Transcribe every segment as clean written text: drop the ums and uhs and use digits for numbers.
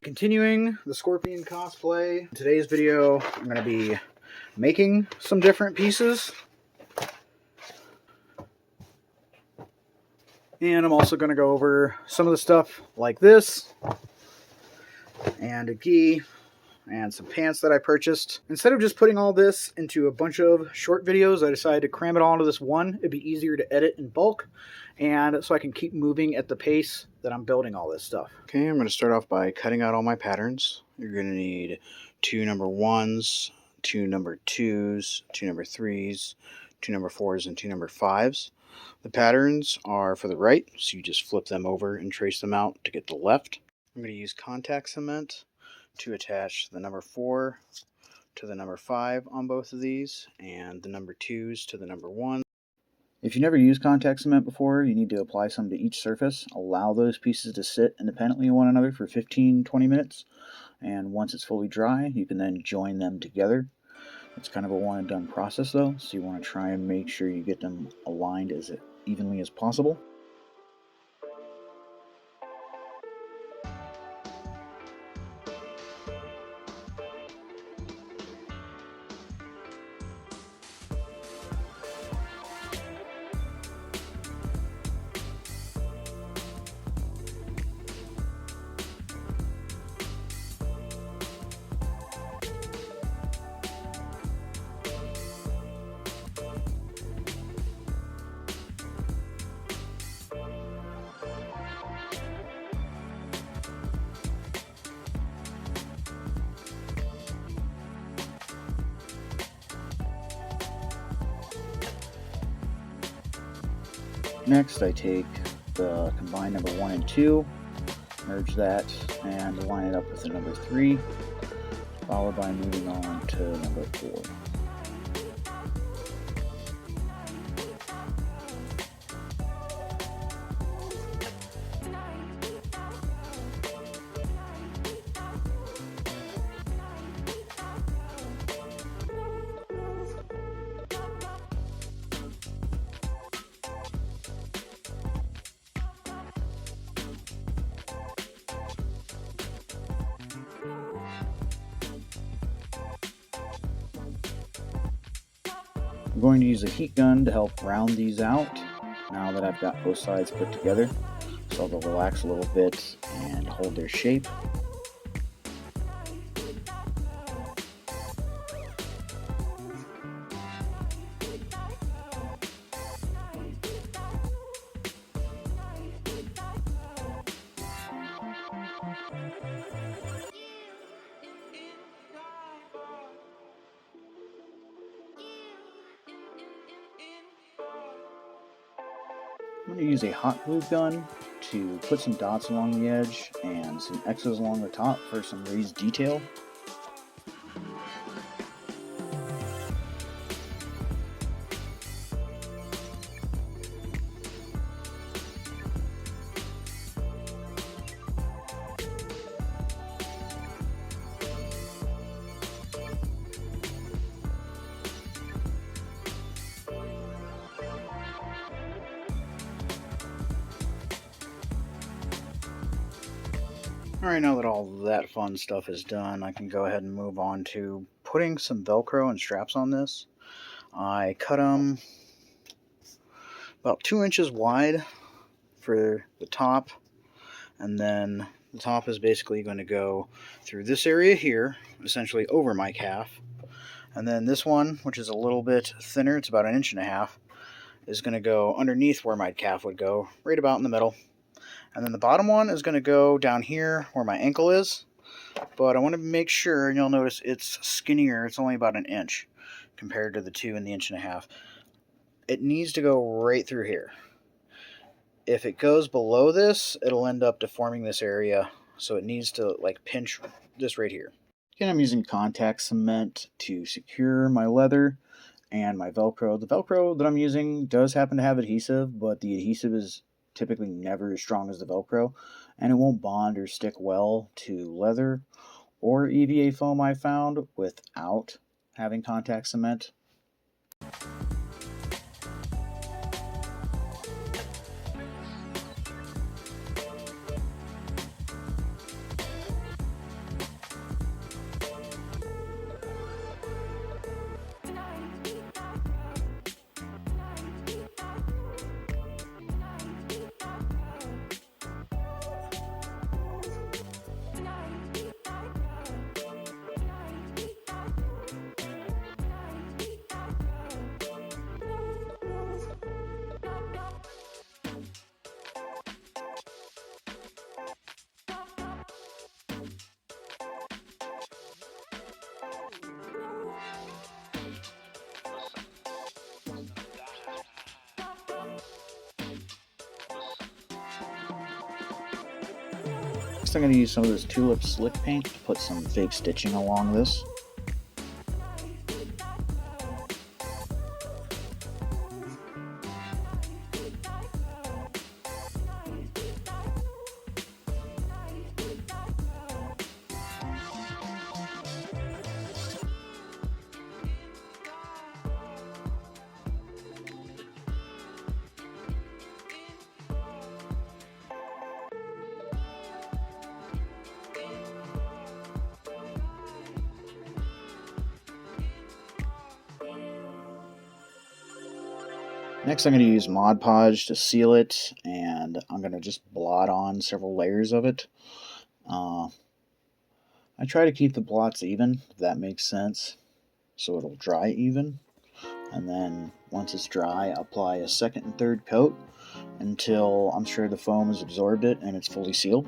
Continuing the Scorpion cosplay. In today's video, I'm going to be making some different pieces. And I'm also going to go over some of the stuff like this, and a gi, and some pants that I purchased. Instead of just putting all this into a bunch of short videos, I decided to cram it all into this one. It'd be easier to edit in bulk, and so I can keep moving at the pace that I'm building all this stuff. Okay, I'm going to start off by cutting out all my patterns. You're going to need 2 number 1s, 2 number 2s, 2 number 3s, 2 number 4s, and 2 number 5s. The patterns are for the right, so you just flip them over and trace them out to get the left. I'm going to use contact cement to attach the number 4 to the number 5 on both of these, and the number 2s to the number 1. If you never used contact cement before, you need to apply some to each surface. Allow those pieces to sit independently of one another for 15-20 minutes, and once it's fully dry, you can then join them together. It's kind of a one and done process though, so you want to try and make sure you get them aligned as evenly as possible. Next, I take the combined number 1 and 2, merge that, and line it up with the number 3, followed by moving on to number 4. I'm going to use a heat gun to help round these out now that I've got both sides put together, so they'll relax a little bit and hold their shape. I'm going to use a hot glue gun to put some dots along the edge and some X's along the top for some raised detail. Alright, now that all that fun stuff is done, I can go ahead and move on to putting some Velcro and straps on this. I cut them about 2 inches wide for the top, and then the top is basically going to go through this area here, essentially over my calf. And then this one, which is a little bit thinner, it's about 1.5 inches, is going to go underneath where my calf would go, right about in the middle. And then the bottom one is going to go down here where my ankle is. But I want to make sure, and you'll notice it's skinnier. It's only about 1 inch compared to the 2 and the 1.5 inches. It needs to go right through here. If it goes below this, it'll end up deforming this area. So it needs to like pinch this right here. Again, I'm using contact cement to secure my leather and my Velcro. The Velcro that I'm using does happen to have adhesive, but the adhesive is typically never as strong as the Velcro, and it won't bond or stick well to leather or EVA foam I found without having contact cement. Next I'm going to use some of this tulip slick paint to put some fake stitching along this. Next I'm going to use Mod Podge to seal it, and I'm going to just blot on several layers of it. I try to keep the blots even, if that makes sense, so it'll dry even. And then once it's dry, apply a second and third coat until I'm sure the foam has absorbed it and it's fully sealed.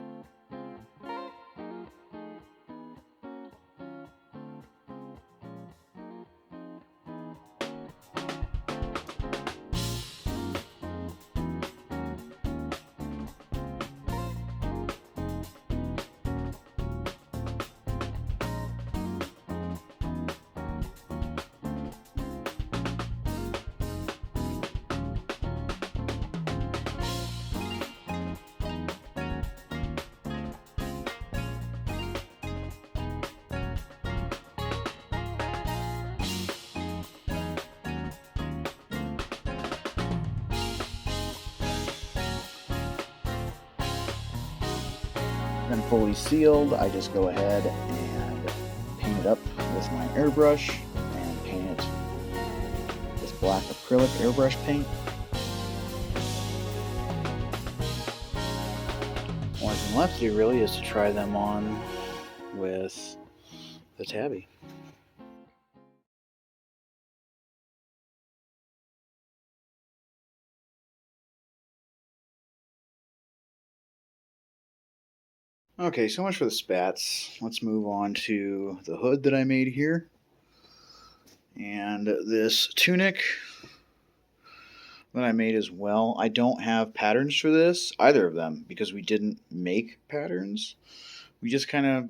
Then fully sealed, I just go ahead and paint it up with my airbrush and paint it this black acrylic airbrush paint. Only thing left to do really is to try them on with the tabby. Okay, so much for the spats. Let's move on to the hood that I made here. And this tunic that I made as well. I don't have patterns for this, either of them, because we didn't make patterns. We just kind of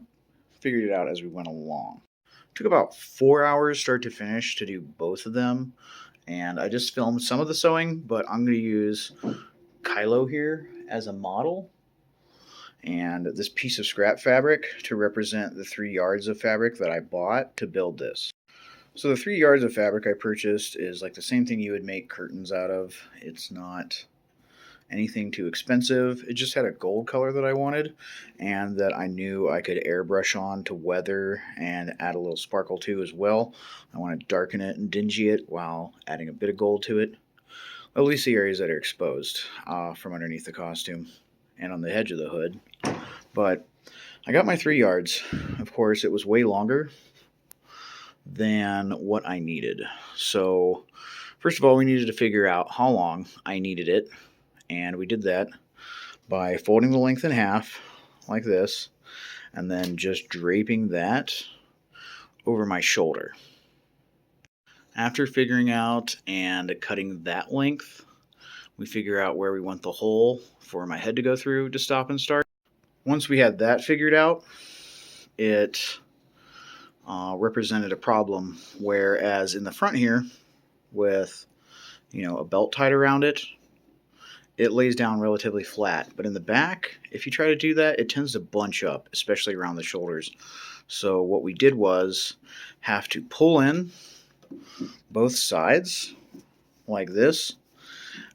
figured it out as we went along. It took about 4 hours start to finish to do both of them. And I just filmed some of the sewing, but I'm going to use Kylo here as a model and this piece of scrap fabric to represent the 3 yards of fabric that I bought to build this. So the 3 yards of fabric I purchased is like the same thing you would make curtains out of. It's not anything too expensive. It just had a gold color that I wanted and that I knew I could airbrush on to weather and add a little sparkle to as well. I want to darken it and dingy it while adding a bit of gold to it. At least the areas that are exposed from underneath the costume and on the edge of the hood. But I got my 3 yards. Of course, it was way longer than what I needed. So first of all, we needed to figure out how long I needed it. And we did that by folding the length in half like this and then just draping that over my shoulder. After figuring out and cutting that length, we figure out where we want the hole for my head to go through to stop and start. Once we had that figured out, it represented a problem, whereas in the front here, with a belt tied around it, it lays down relatively flat. But in the back, if you try to do that, it tends to bunch up, especially around the shoulders. So what we did was have to pull in both sides like this,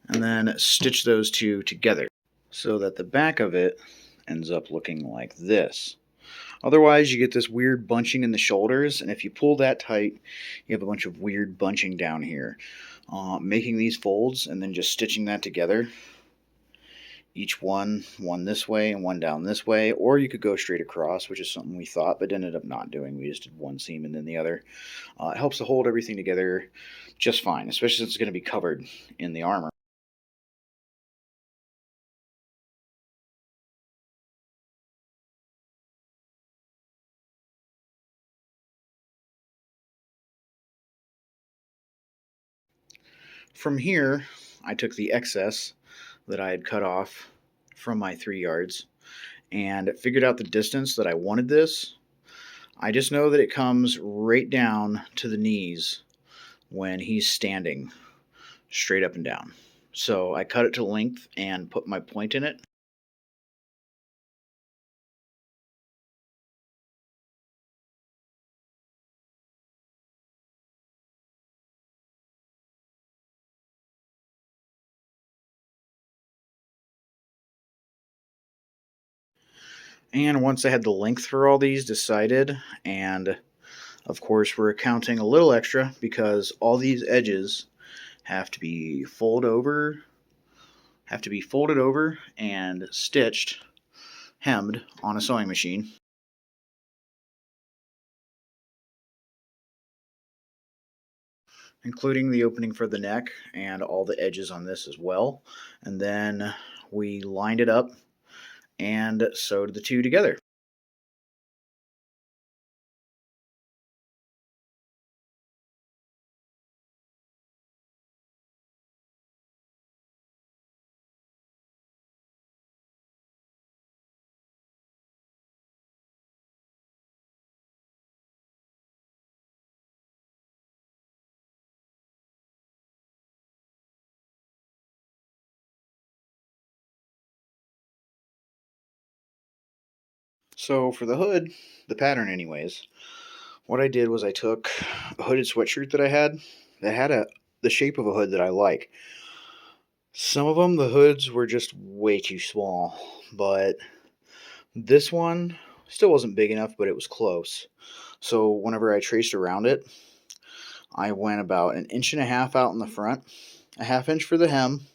and then stitch those two together so that the back of it ends up looking like this. Otherwise, you get this weird bunching in the shoulders, and if you pull that tight, you have a bunch of weird bunching down here. Making these folds and then just stitching that together, each one this way and one down this way, or you could go straight across, which is something we thought but ended up not doing. We just did one seam and then the other. It helps to hold everything together just fine, especially since it's going to be covered in the armor. From here, I took the excess that I had cut off from my 3 yards and figured out the distance that I wanted this. I just know that it comes right down to the knees when he's standing straight up and down. So I cut it to length and put my point in it. And once I had the length for all these decided, and of course we're accounting a little extra because all these edges have to be folded over and stitched, hemmed on a sewing machine. Including the opening for the neck and all the edges on this as well. And then we lined it up and sewed the two together. So for the hood, the pattern anyways, what I did was I took a hooded sweatshirt that I had that had the shape of a hood that I like. Some of them, the hoods were just way too small, but this one still wasn't big enough, but it was close. So whenever I traced around it, I went about 1.5 inches out in the front, a 1/2 inch for the hem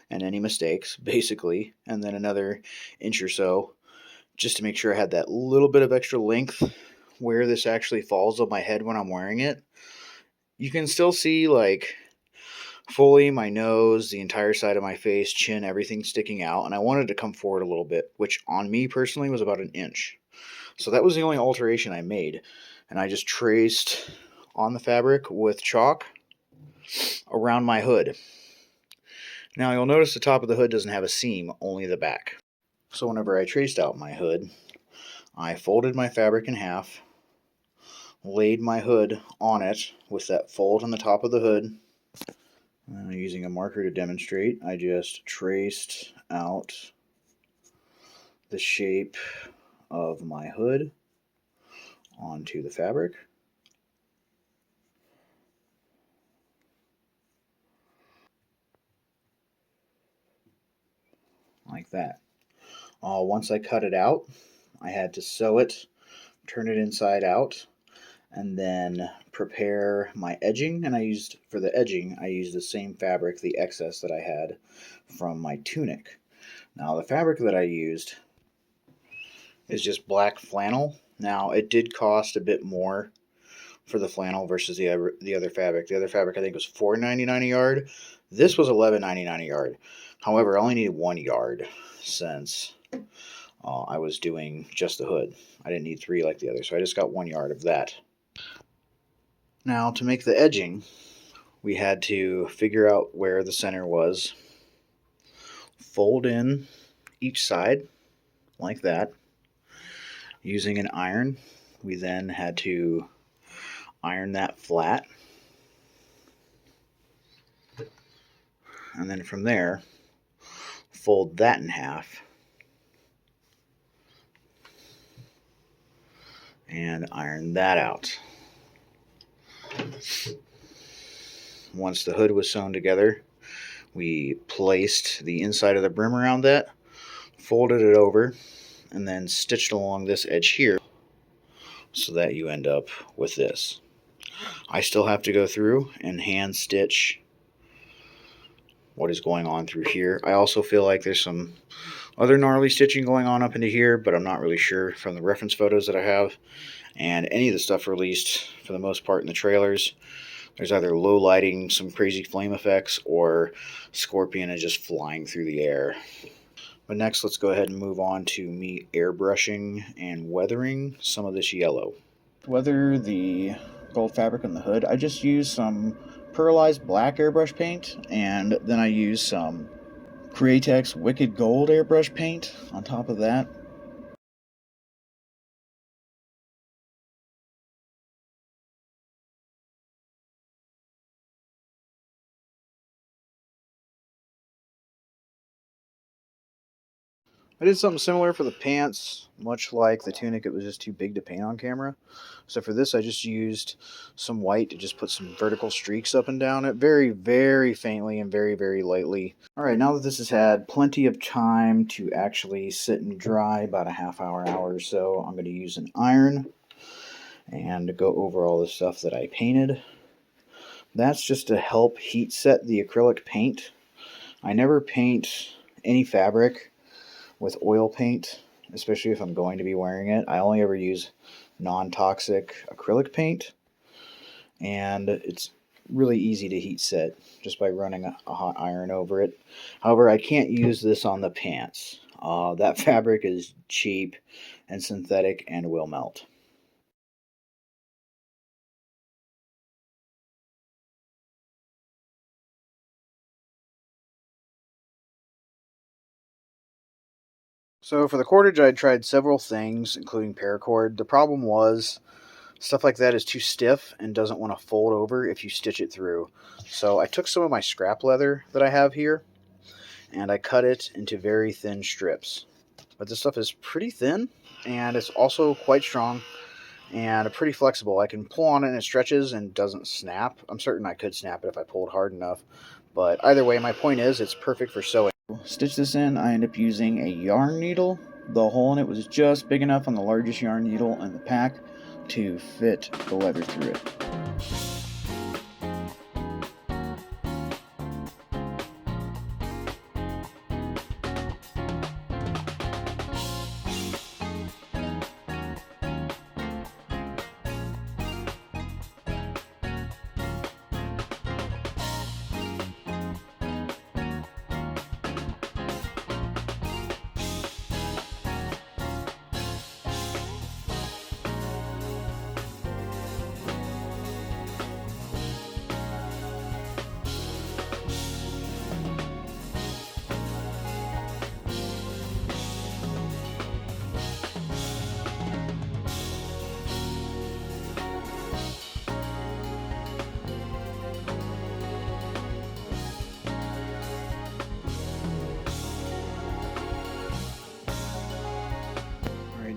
and any mistakes, basically, and then another inch or so just to make sure I had that little bit of extra length where this actually falls on my head when I'm wearing it. You can still see, like, fully my nose, the entire side of my face, chin, everything sticking out, and I wanted to come forward a little bit, which on me personally was about 1 inch. So that was the only alteration I made, and I just traced on the fabric with chalk around my hood. Now you'll notice the top of the hood doesn't have a seam, only the back. So whenever I traced out my hood, I folded my fabric in half, laid my hood on it with that fold on the top of the hood. Using a marker to demonstrate, I just traced out the shape of my hood onto the fabric. Like that. Once I cut it out, I had to sew it, turn it inside out, and then prepare my edging. And for the edging, I used the same fabric, the excess that I had from my tunic. Now the fabric that I used is just black flannel. Now it did cost a bit more for the flannel versus the other fabric. The other fabric I think was $4.99 a yard. This was $11.99 a yard. However, I only needed 1 yard since I was doing just the hood. I didn't need 3 like the other, so I just got 1 yard of that. Now to make the edging, we had to figure out where the center was, fold in each side like that using an iron. We then had to iron that flat, and then from there fold that in half and iron that out. Once the hood was sewn together, we placed the inside of the brim around that, folded it over, and then stitched along this edge here so that you end up with this. I still have to go through and hand stitch what is going on through here. I also feel like there's some other gnarly stitching going on up into here, but I'm not really sure from the reference photos that I have. And any of the stuff released, for the most part, in the trailers, there's either low lighting, some crazy flame effects, or Scorpion is just flying through the air. But next, let's go ahead and move on to me airbrushing and weathering some of this yellow. To weather the gold fabric on the hood, I just used some pearlized black airbrush paint, and then I used some Createx Wicked Gold airbrush paint on top of that. I did something similar for the pants, much like the tunic. It was just too big to paint on camera. So for this, I just used some white to just put some vertical streaks up and down it, very, very faintly and very, very lightly. All right, now that this has had plenty of time to actually sit and dry, about a half hour or so, I'm going to use an iron and go over all the stuff that I painted. That's just to help heat set the acrylic paint. I never paint any fabric with oil paint, especially if I'm going to be wearing it. I only ever use non-toxic acrylic paint, and it's really easy to heat set just by running a hot iron over it. However, I can't use this on the pants. That fabric is cheap and synthetic and will melt. So for the cordage, I tried several things, including paracord. The problem was stuff like that is too stiff and doesn't want to fold over if you stitch it through. So I took some of my scrap leather that I have here and I cut it into very thin strips. But this stuff is pretty thin and it's also quite strong and pretty flexible. I can pull on it and it stretches and doesn't snap. I'm certain I could snap it if I pulled hard enough. But either way, my point is it's perfect for sewing. Stitch this in, I end up using a yarn needle. The hole in it was just big enough on the largest yarn needle in the pack to fit the leather through it.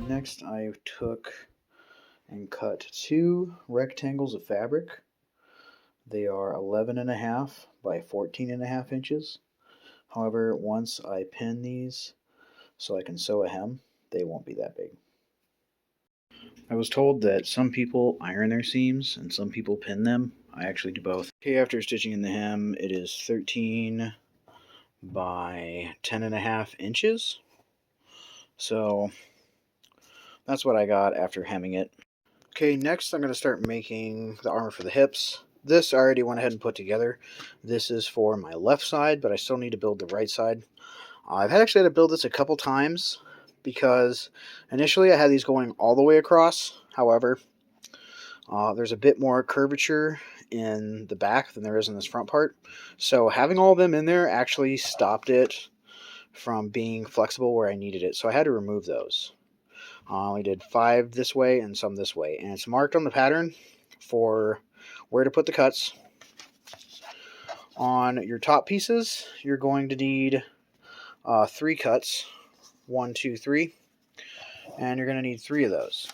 Next, I took and cut 2 rectangles of fabric. They are 11.5 by 14.5 inches. However, once I pin these so I can sew a hem, they won't be that big. I was told that some people iron their seams and some people pin them. I actually do both. Okay, after stitching in the hem, it is 13 by 10.5 inches. So that's what I got after hemming it. Okay, next I'm going to start making the armor for the hips. This I already went ahead and put together. This is for my left side, but I still need to build the right side. I've actually had to build this a couple times because initially I had these going all the way across. However, there's a bit more curvature in the back than there is in this front part. So having all of them in there actually stopped it from being flexible where I needed it. So I had to remove those. We did 5 this way and some this way. And it's marked on the pattern for where to put the cuts. On your top pieces, you're going to need 3 cuts. 1, 2, 3. And you're going to need 3 of those.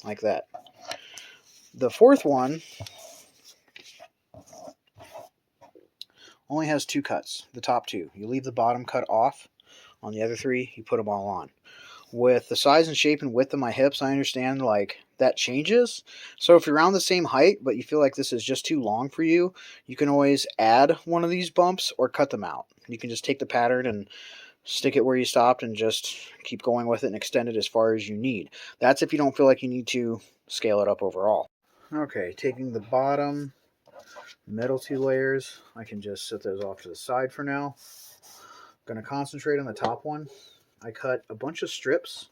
Like that. The 4th one only has 2 cuts. The top 2. You leave the bottom cut off. On the other 3, you put them all on. With the size and shape and width of my hips, I understand like that changes. So if you're around the same height, but you feel like this is just too long for you, you can always add one of these bumps or cut them out. You can just take the pattern and stick it where you stopped and just keep going with it and extend it as far as you need. That's if you don't feel like you need to scale it up overall. Okay, taking the bottom, middle 2 layers, I can just set those off to the side for now. I'm going to concentrate on the top one. I cut a bunch of strips,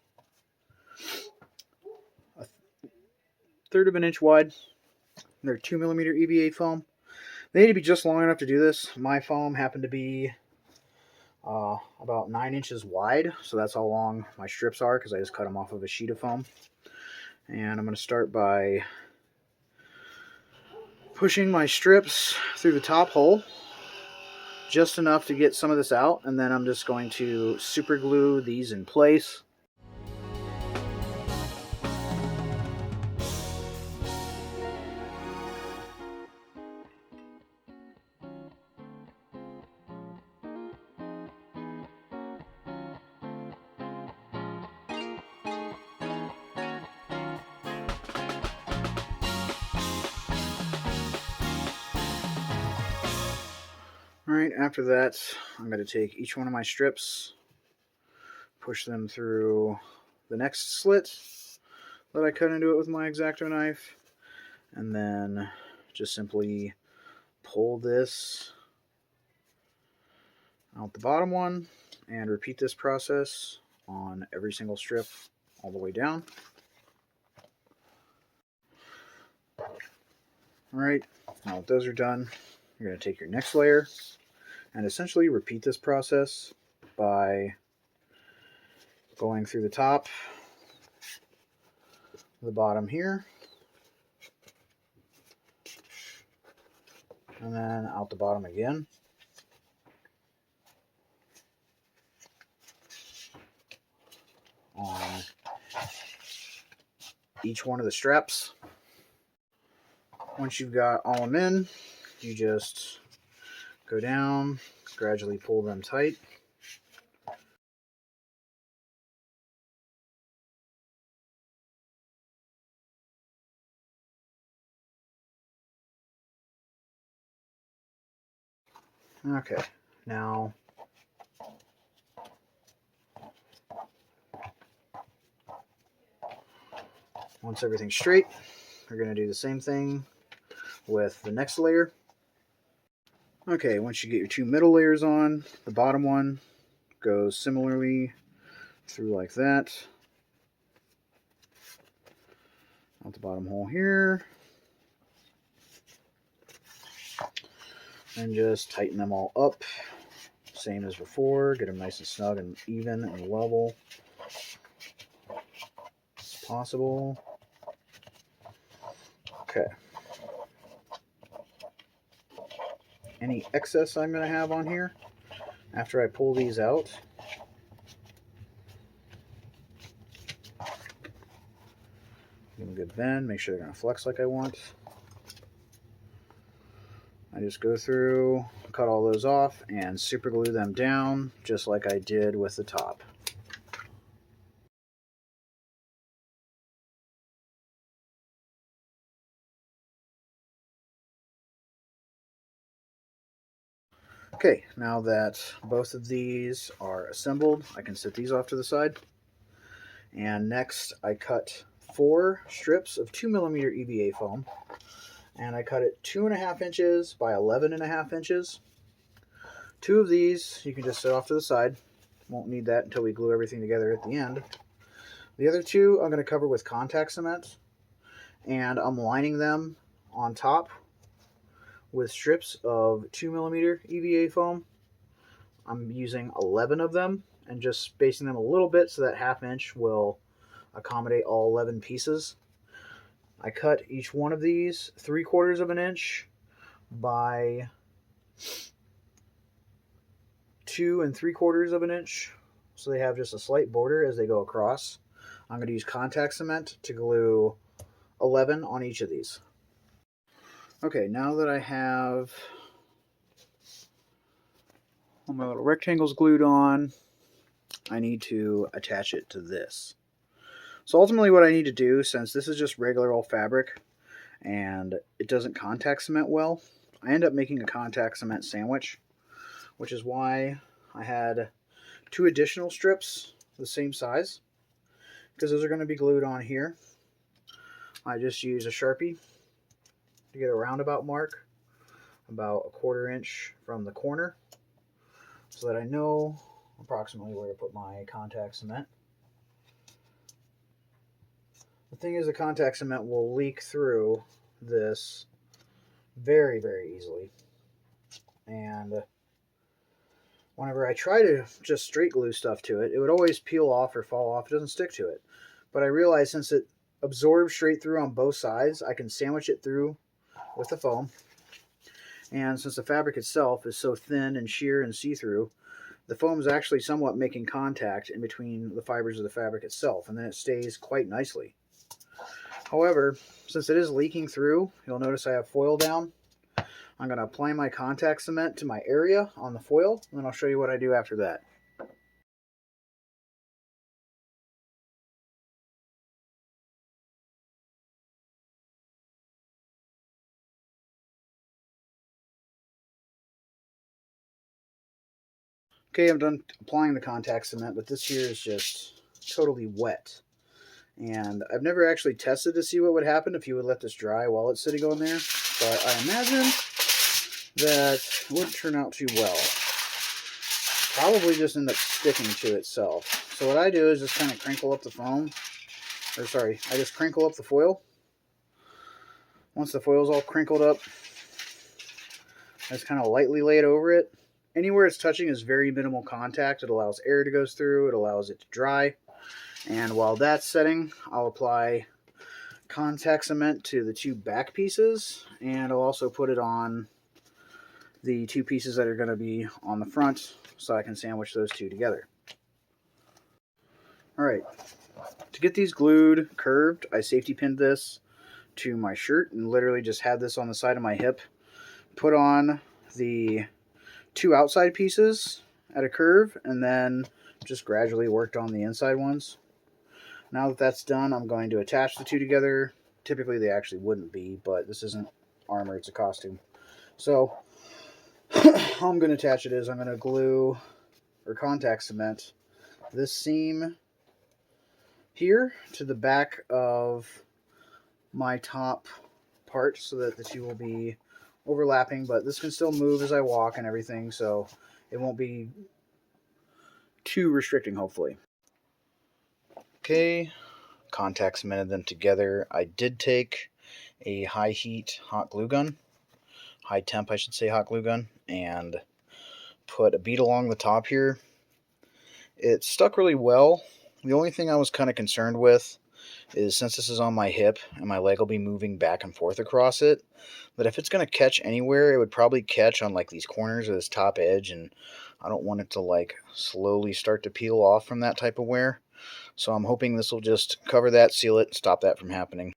1/3 of an inch wide. They're 2mm EVA foam. They need to be just long enough to do this. My foam happened to be about 9 inches wide, so that's how long my strips are because I just cut them off of a sheet of foam. And I'm going to start by pushing my strips through the top hole just enough to get some of this out, and then I'm just going to super glue these in place. Alright, after that, I'm going to take each one of my strips, push them through the next slit that I cut into it with my X-Acto knife, and then just simply pull this out the bottom one, and repeat this process on every single strip all the way down. Alright, now that those are done, you're going to take your next layer and essentially repeat this process by going through the top, the bottom here, and then out the bottom again. On each one of the straps. Once you've got all of them in, you just go down, gradually pull them tight. Okay, now once everything's straight, we're going to do the same thing with the next layer. Okay, once you get your two middle layers on, the bottom one goes similarly through like that. Out the bottom hole here. And just tighten them all up. Same as before. Get them nice and snug and even and level as possible. Okay. Any excess I'm going to have on here, after I pull these out, give them a good bend, make sure they're going to flex like I want. I just go through, cut all those off, and super glue them down, just like I did with the top. Okay, now that both of these are assembled, I can set these off to the side. And next, I cut 4 strips of 2mm EVA foam. And I cut it 2.5 inches by 11.5 inches. 2 of these you can just set off to the side. Won't need that until we glue everything together at the end. The other 2 I'm going to cover with contact cement. And I'm lining them on top with strips of 2mm EVA foam. I'm using 11 of them and just spacing them a little bit so that 1/2 inch will accommodate all 11 pieces. I cut each one of these 3/4 of an inch by 2 3/4 of an inch, so they have just a slight border as they go across. I'm going to use contact cement to glue 11 on each of these. Okay, now that I have all my little rectangles glued on, I need to attach it to this. So ultimately what I need to do, since this is just regular old fabric and it doesn't contact cement well, I end up making a contact cement sandwich, which is why I had 2 additional strips the same size, because those are going to be glued on here. I just use a Sharpie to get a roundabout mark about 1/4 inch from the corner so that I know approximately where to put my contact cement. The thing is, the contact cement will leak through this very, very easily. And whenever I try to just straight glue stuff to it, it would always peel off or fall off. It doesn't stick to it. But I realized since it absorbs straight through on both sides, I can sandwich it through with the foam. And since the fabric itself is so thin and sheer and see-through, the foam is actually somewhat making contact in between the fibers of the fabric itself, and then it stays quite nicely. However, since it is leaking through, you'll notice I have foil down. I'm going to apply my contact cement to my area on the foil, and then I'll show you what I do after that. Okay, I'm done applying the contact cement, but this here is just totally wet. And I've never actually tested to see what would happen if you would let this dry while it's sitting on there, but I imagine that it wouldn't turn out too well. Probably just end up sticking to itself. So what I do is just kind of crinkle up the foam, or sorry, I just crinkle up the foil. Once the foil's all crinkled up, I just kind of lightly lay it over it. Anywhere it's touching is very minimal contact. It allows air to go through, it allows it to dry. And while that's setting, I'll apply contact cement to the two back pieces, and I'll also put it on the two pieces that are going to be on the front so I can sandwich those two together. Alright, to get these glued curved, I safety pinned this to my shirt and literally just had this on the side of my hip. Put on the two outside pieces at a curve and then just gradually worked on the inside ones. Now that that's done, I'm going to attach the two together. Typically they actually wouldn't be, but this isn't armor, it's a costume. So how I'm going to attach it is I'm going to glue or contact cement this seam here to the back of my top part so that the two will be overlapping, but this can still move as I walk and everything, so it won't be too restricting, hopefully. Okay, contact cemented them together. I did take a high heat hot glue gun, high temp I should say hot glue gun, and put a bead along the top here. It stuck really well. The only thing I was kind of concerned with is since this is on my hip and my leg will be moving back and forth across it, that if it's going to catch anywhere, it would probably catch on like these corners of this top edge, and I don't want it to like slowly start to peel off from that type of wear. So I'm hoping this will just cover that, seal it, stop that from happening.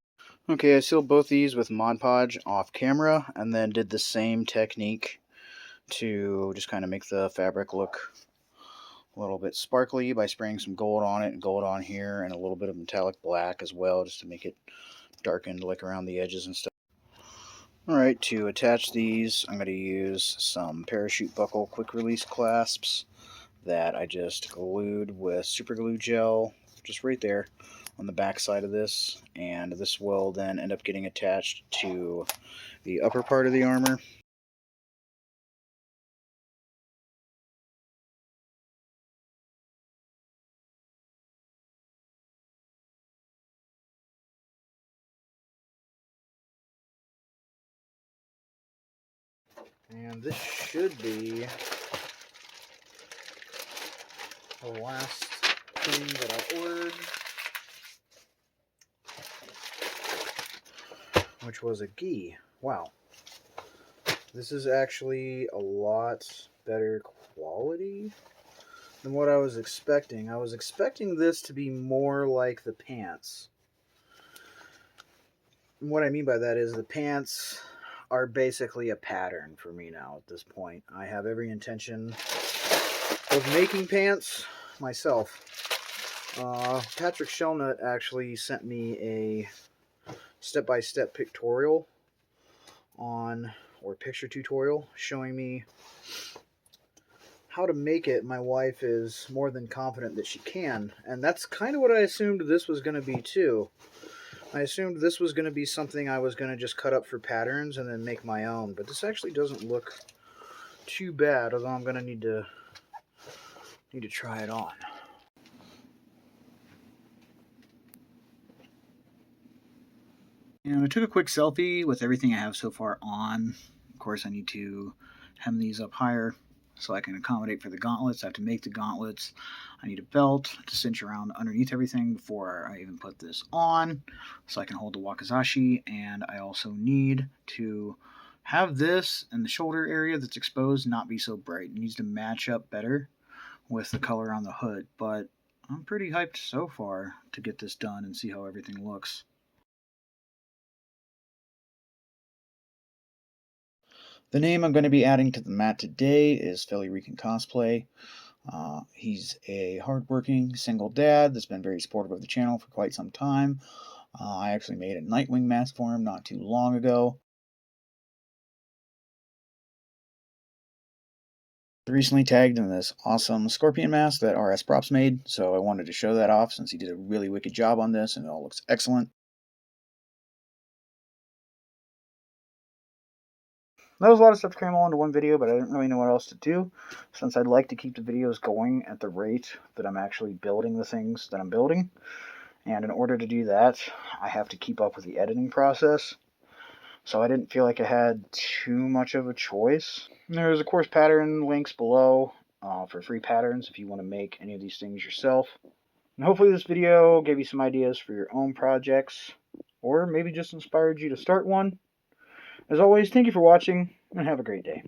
Okay, I sealed both these with Mod Podge off camera and then did the same technique to just kind of make the fabric look a little bit sparkly by spraying some gold on it and gold on here and a little bit of metallic black as well, just to make it darkened like around the edges and stuff. Alright, to attach these I'm going to use some parachute buckle quick release clasps that I just glued with super glue gel just right there on the back side of this, and this will then end up getting attached to the upper part of the armor. And this should be the last thing that I ordered, which was a gi. Wow. This is actually a lot better quality than what I was expecting. I was expecting this to be more like the pants. And what I mean by that is the pants are basically a pattern for me now at this point. I have every intention of making pants myself. Patrick Shelnut actually sent me a step-by-step pictorial or picture tutorial showing me how to make it. My wife is more than confident that she can, and that's kind of what I assumed this was going to be too. I assumed this was going to be something I was going to just cut up for patterns and then make my own, but this actually doesn't look too bad, although I'm going to need to try it on. And I took a quick selfie with everything I have so far on. Of course, I need to hem these up higher so I can accommodate for the gauntlets. I have to make the gauntlets. I need a belt to cinch around underneath everything before I even put this on so I can hold the wakizashi. And I also need to have this and the shoulder area that's exposed not be so bright. It needs to match up better with the color on the hood, but I'm pretty hyped so far to get this done and see how everything looks. The name I'm going to be adding to the mat today is Cosplay. He's a hardworking single dad that's been very supportive of the channel for quite some time. I actually made a Nightwing mask for him not too long ago. Recently tagged in this awesome Scorpion mask that RS Props made, so I wanted to show that off since he did a really wicked job on this and it all looks excellent. That was a lot of stuff to cram all into one video, but I didn't really know what else to do, since I'd like to keep the videos going at the rate that I'm actually building the things that I'm building. And in order to do that, I have to keep up with the editing process. So I didn't feel like I had too much of a choice. There's, of course, pattern links below for free patterns if you want to make any of these things yourself. And hopefully this video gave you some ideas for your own projects, or maybe just inspired you to start one. As always, thank you for watching, and have a great day.